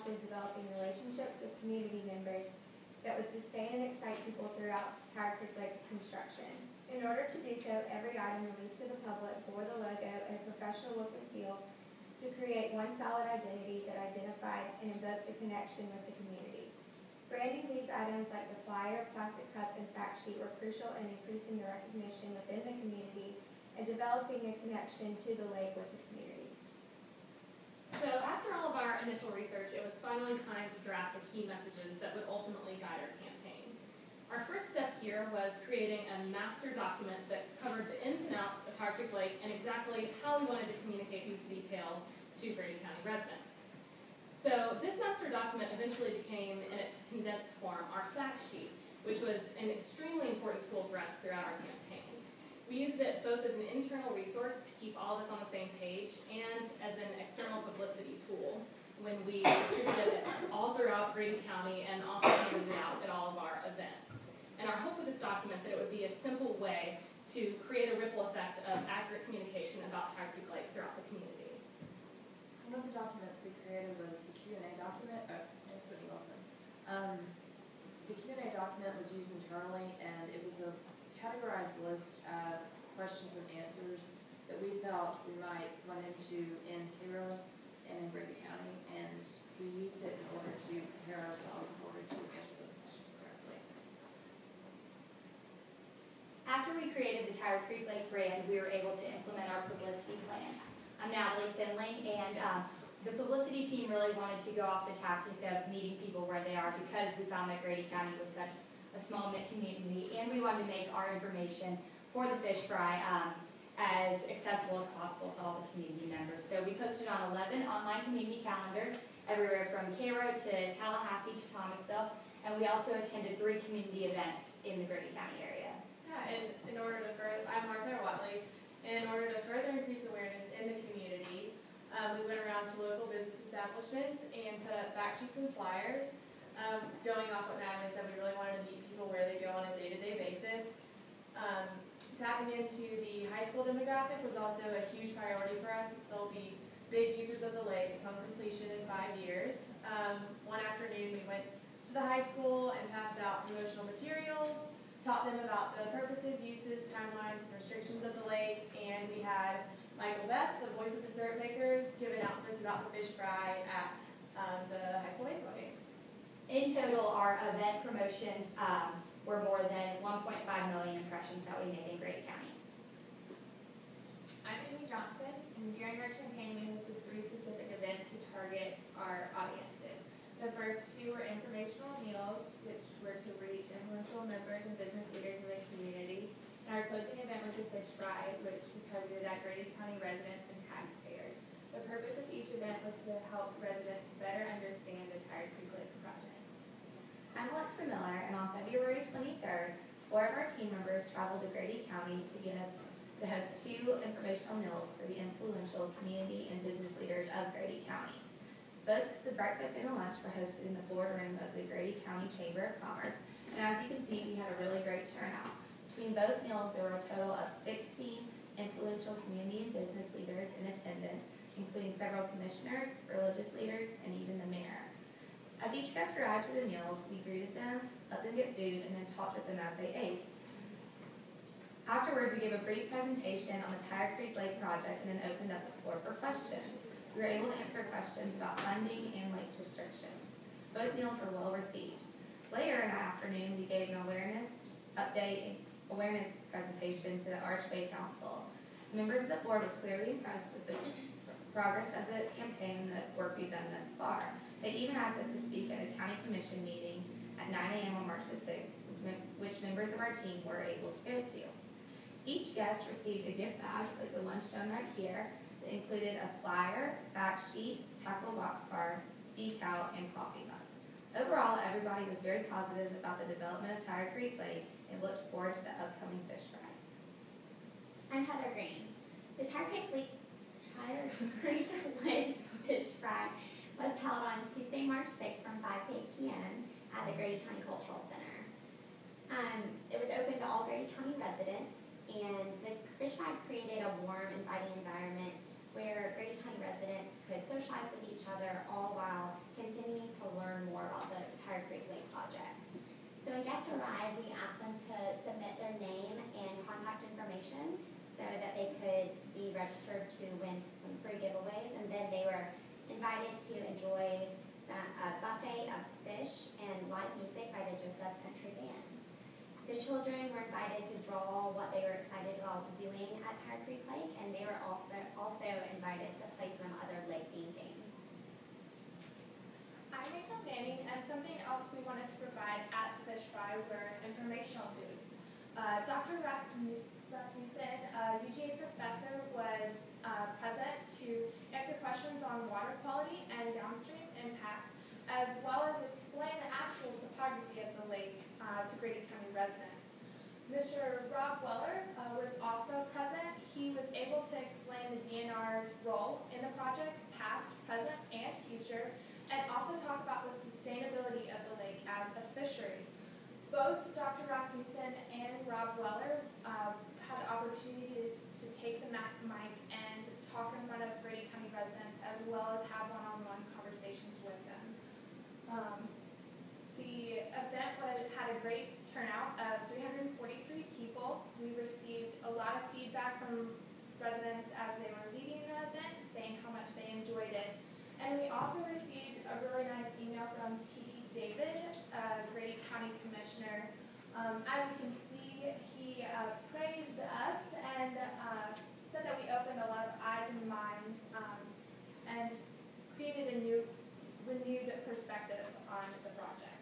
also developing relationships with community members that would sustain and excite people throughout Tiger Creek Lake's construction. In order to do so, every item released to the public bore the logo and a professional look and feel to create one solid identity that identified and invoked a connection with the community. Branding these items like the flyer, plastic cup, and fact sheet were crucial in increasing the recognition within the community and developing a connection to the lake with the community. So after all of our initial research, it was finally time to draft the key messages that would ultimately guide our campaign. Our first step here was creating a master document that covered the ins and outs of Tiger Creek Lake and exactly how we wanted to communicate these details to Grady County residents. So this master document eventually became, in its condensed form, our fact sheet, which was an extremely important tool for us throughout our campaign. We used it both as an internal resource to keep all of us on the same page and as an external publicity tool when we distributed it all throughout Grady County and also handed it out at all of our events. And our hope with this document that it would be a simple way to create a ripple effect of accurate communication about Tiger Creek Lake throughout the community. One of the documents we created was the Q&A document. Thanks, Whitney Wilson. The Q&A document was used internally, and it was a categorized list of questions and answers that we felt we might run into in Cairo and in Grady County, and we used it in order to prepare ourselves in order to answer those questions correctly. After we created the Tiger Creek Lake brand, we were able to implement our publicity plan. I'm Natalie Finley, and the publicity team really wanted to go off the tactic of meeting people where they are because we found that Grady County was such a small knit community, and we wanted to make our information for the fish fry as accessible as possible to all the community members. So we posted on 11 online community calendars everywhere from Cairo to Tallahassee to Thomasville, and we also attended 3 community events in the Grady County area. Yeah, and in order to further, I'm Martha Watley, and in order to further increase awareness in the community, we went around to local business establishments and put up fact sheets and flyers. Going off what Natalie said, we really wanted to meet people where they go on a day-to-day basis. Tapping into the high school demographic was also a huge priority for us, since they'll be big users of the lake upon completion in 5 years. One afternoon we went to the high school and passed out promotional materials, taught them about the purposes, uses, timelines, and restrictions of the lake, and we had Michael Best, the voice of the syrup makers, give announcements about the fish fry at the high school baseball games. In total, our event promotions were more than 1.5 million impressions that we made in Grady County. I'm Amy Johnson, and during our campaign we hosted 3 specific events to target our audiences. The first 2 were informational meals, which were to reach influential members and business leaders in the community. And our closing event was a fish fry, which was targeted at Grady County residents and taxpayers. The purpose of each event was to help residents better understand the Tiger Creek Lake project. I'm Alexa Miller, and on February 23rd, 4 of our team members traveled to Grady County to host 2 informational meals for the influential community and business leaders of Grady County. Both the breakfast and the lunch were hosted in the boardroom of the Grady County Chamber of Commerce, and as you can see, we had a really great turnout. Between both meals, there were a total of 16 influential community and business leaders in attendance, including several commissioners, religious leaders, and even the mayor. As each guest arrived to the meals, we greeted them, let them get food, and then talked with them as they ate. Afterwards, we gave a brief presentation on the Tiger Creek Lake project and then opened up the floor for questions. We were able to answer questions about funding and lake's restrictions. Both meals were well received. Later in the afternoon, we gave an awareness presentation to the Archway Council. Members of the board were clearly impressed with the progress of the campaign and the work we've done thus far. They even asked us to speak at a county commission meeting at 9 a.m. on March the 6th, which members of our team were able to go to. Each guest received a gift bag, like the one shown right here, that included a flyer, fact sheet, tackle box card, decal, and coffee mug. Overall, everybody was very positive about the development of Tiger Creek Lake and looked forward to the upcoming fish fry. I'm Heather Green. The Tiger Creek Lake Fish Fry was held on Tuesday, March 6th from 5 to 8 p.m. at the Grady County Cultural Center. It was open to all Grady County residents, and the fish fry created a warm, inviting environment where Grady County residents could socialize with each other, all while continuing Tired Creek Lake project. So when guests arrived, we asked them to submit their name and contact information so that they could be registered to win some free giveaways, and then they were invited to enjoy a buffet of fish and live music by the Just Us Country Band. The children were invited to draw what they were excited about doing at Tired Creek Lake, and they were also invited to play some other lake-themed games. I'm Rachel Manning, and something else we wanted to provide at the Fish Fry were informational booths. Dr. Rasmussen, UGA professor, was present to answer questions on water quality and downstream impact, as well as explain the actual topography of the lake to Grady County residents. Mr. Rob Weller was also present. He was able to explain the DNR's role in the project, past, present, and future, and also talk about the sustainability of the lake as a fishery. Both Dr. Rasmussen and Rob Weller had the opportunity to take the mic and talk in front of Grady County residents, as well as have one-on-one conversations with them. The event had a great turnout of 343 people. We received a lot of feedback from residents as they were leaving the event, saying how much they enjoyed it. And we also received a really nice email from T.D. David, Grady County Commissioner. As you can see, he praised us and said that we opened a lot of eyes and minds and created a renewed perspective on the project.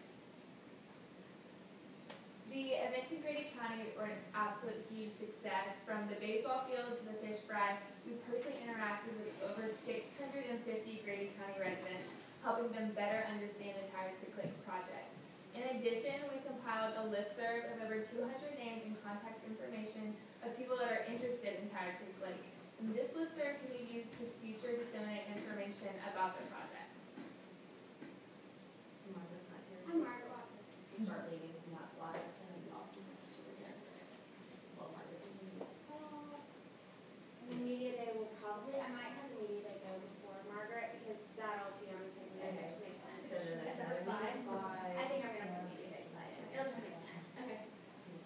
The events in Grady County were an absolute huge success. From the baseball field to the fish fry, we personally interacted with over 650 Grady County residents, helping them better understand the Tired Creek Lake project. In addition, we compiled a listserv of over 200 names and contact information of people that are interested in Tired Creek Lake. And this listserv can be used to future disseminate information about the project. Margaret's not here. I'm Margaret Walker. Start leaving from that slide, and then the office over here. Well, Margaret, you need to talk. The media day will probably, I might have the media day go before Margaret, because that'll be on the same day, Okay. which makes sense. So then there's Is that another a slide? slide. I think I'm gonna put the media day slide in, it'll just make sense. Okay.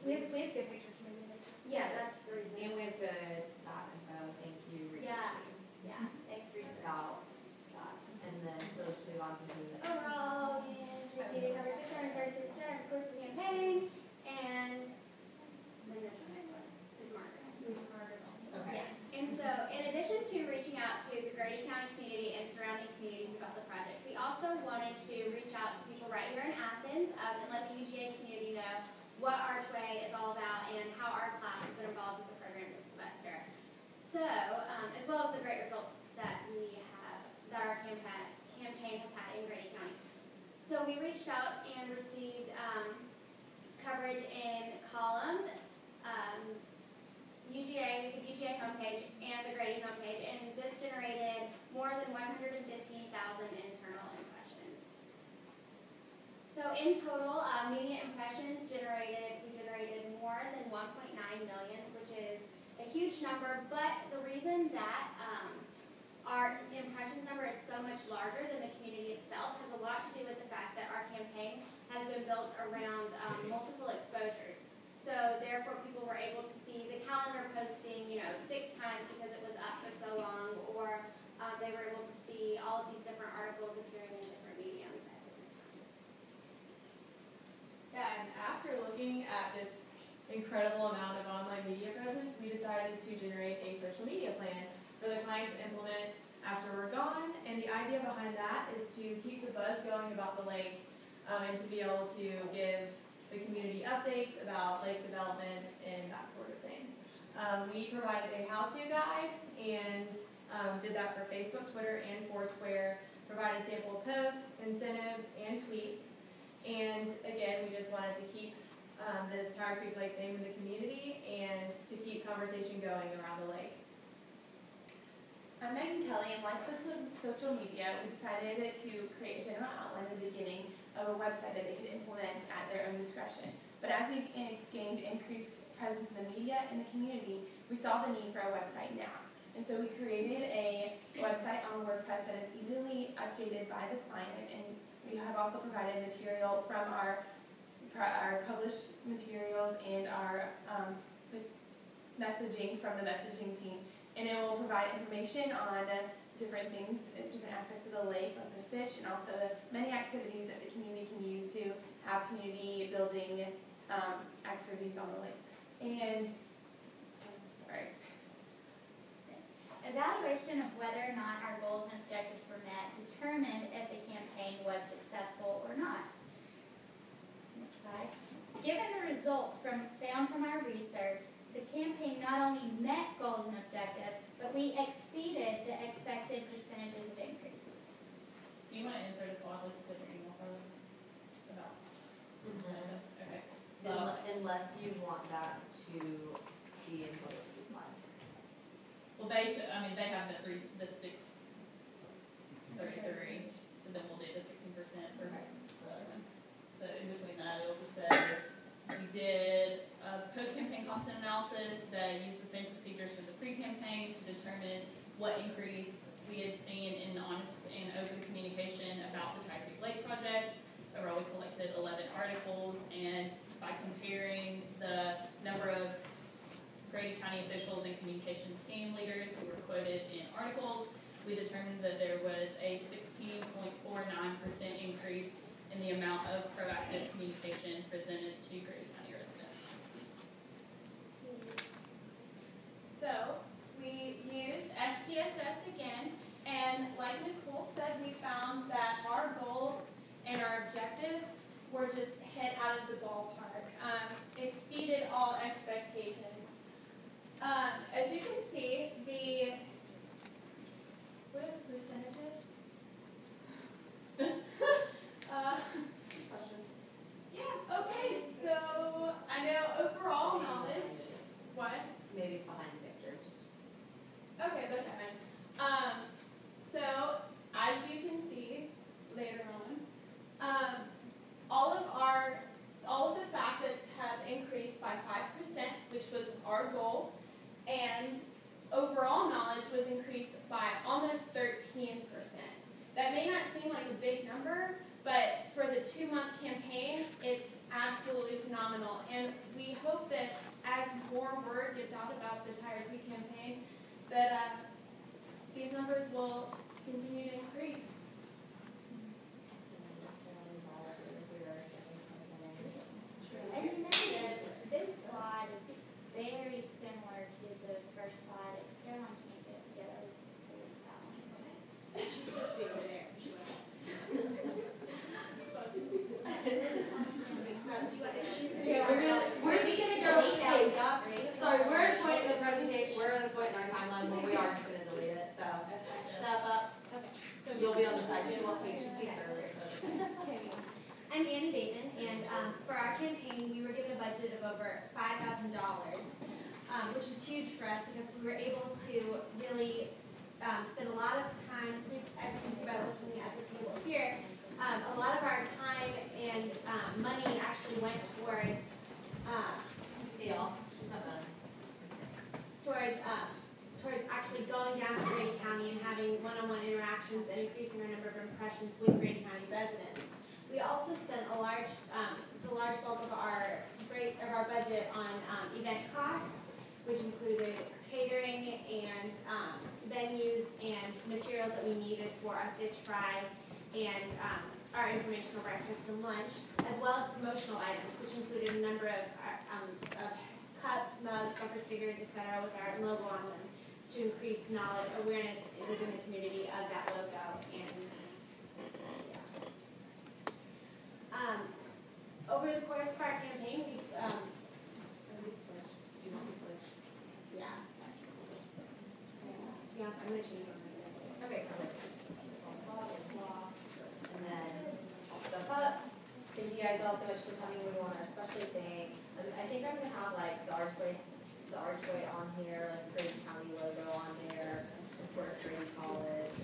We have good pictures from the Yeah, that's the reason. And we have good staff info, thank you, research Yeah. team. Yeah, thanks, Risa. About that, and then, so let's move on to who's. Overall, we completed over 633% of the course of the campaign, and then that's the next one, is Margaret. Okay. Yeah, and so in addition to reaching out to the Grady County community and surrounding communities about the project, we also wanted to reach out to people right here in Athens and let the UGA community know what Archway is all about and how our class has been involved with the program this semester. So, as well as the great results that that our campaign has had in Grady County. So we reached out and received coverage in columns, the UGA homepage, and the Grady homepage, and this generated more than 115,000 internal impressions. So in total, media impressions we generated more than 1.9 million, which is a huge number, but the reason that our impressions number is so much larger than the community itself has a lot to do with the fact that our campaign has been built around multiple exposures. So therefore people were able to see the calendar posting, 6 times because it was up for so long, or they were able to see all of these different articles appearing in different mediums at different times. Yeah, and after looking at this incredible amount of online media presence, we decided to generate a social media plan for the client to implement after we're gone. And the idea behind that is to keep the buzz going about the lake and to be able to give the community updates about lake development and that sort of thing. We provided a how-to guide and did that for Facebook, Twitter, and Foursquare, provided sample posts, incentives, and tweets. And again, we just wanted to keep the Tired Creek Lake name in the community and to keep conversation going around the lake. I'm Megan Kelly, and like social media, we decided to create a general outline at the beginning of a website that they could implement at their own discretion. But as we gained increased presence in the media and the community, we saw the need for a website now. And so we created a website on WordPress that is easily updated by the client, and we we have also provided material from our published materials and our messaging from the messaging team. And it will provide information on different things, different aspects of the lake, like the fish, and also the many activities that the community can use to have community building activities on the lake. And, sorry. Evaluation of whether or not our goals and objectives were met determined if the campaign was successful or not. Next slide. Given the results found from our research, the campaign not only met goals and objectives, but we exceeded the expected percentages of increase. Do you want to insert a slide like you said in your email, Carlos? About? Okay. Unless you want that to be in both of these slides. Well, they have the 633, so then we'll do the 16% for the other one. So in between that, it'll just say, we did a post-campaign content analysis that used the same procedures for the pre-campaign to determine what increase we had seen in honest and open communication about the Tiger Creek Lake project. Overall, we collected 11 articles, and by comparing the number of Grady County officials and communications team leaders who were quoted in articles, we determined that there was a 16.49% increase in the amount of proactive communication presented to Grady County residents. So we used SPSS again, and like Nicole said, we found that our goals and our objectives were just hit out of the ballpark, exceeded all expectations. As you can see, what are the percentages? Question? Yeah, okay, so I know overall knowledge, what? Maybe it's behind the picture, just. Okay, that's fine. So as you can see later on, all of the facets have increased by 5%, which was our goal, and overall knowledge was increased by almost 13%. That may not seem like a big number, but for the 2-month campaign, it's absolutely phenomenal. And we hope that as more word gets out about the Tiger Creek campaign, that these numbers will continue to increase. And remember that this slide is very similar to the first slide. If everyone can't get it together, we can just delete that one. She's supposed to be over there. She wasn't. We're just gonna go. Hey, sorry, we're at a point in the presentation. We're at a point in our timeline where we are just gonna delete it. So step up. So You'll be on the side. She won't speak. She speaks earlier. So it's okay. I'm Annie Bateman, and for our campaign, we were given a budget of over $5,000, which is huge for us because we were able to really spend a lot of time, as you can see by looking at the table here, a lot of our time and money actually went towards She's not done. towards actually going down to Grady County and having one-on-one interactions and increasing our number of impressions with Grady County residents. We also spent the large bulk of our budget on event costs, which included catering and venues and materials that we needed for our fish fry and our informational breakfast and lunch, as well as promotional items, which included a number of cups, mugs, bumper stickers, etc., with our logo on them to increase knowledge, awareness within the community of that logo. And over the course of our campaign, we Do you want me to switch? yeah. To be honest, I'm going to change what I'm going to say. Okay, perfect. And then I'll step up. Thank you guys all so much for coming. We want to especially thank, I think I'm going to have like the archway on here, like Grady County logo on there, of course Grady College.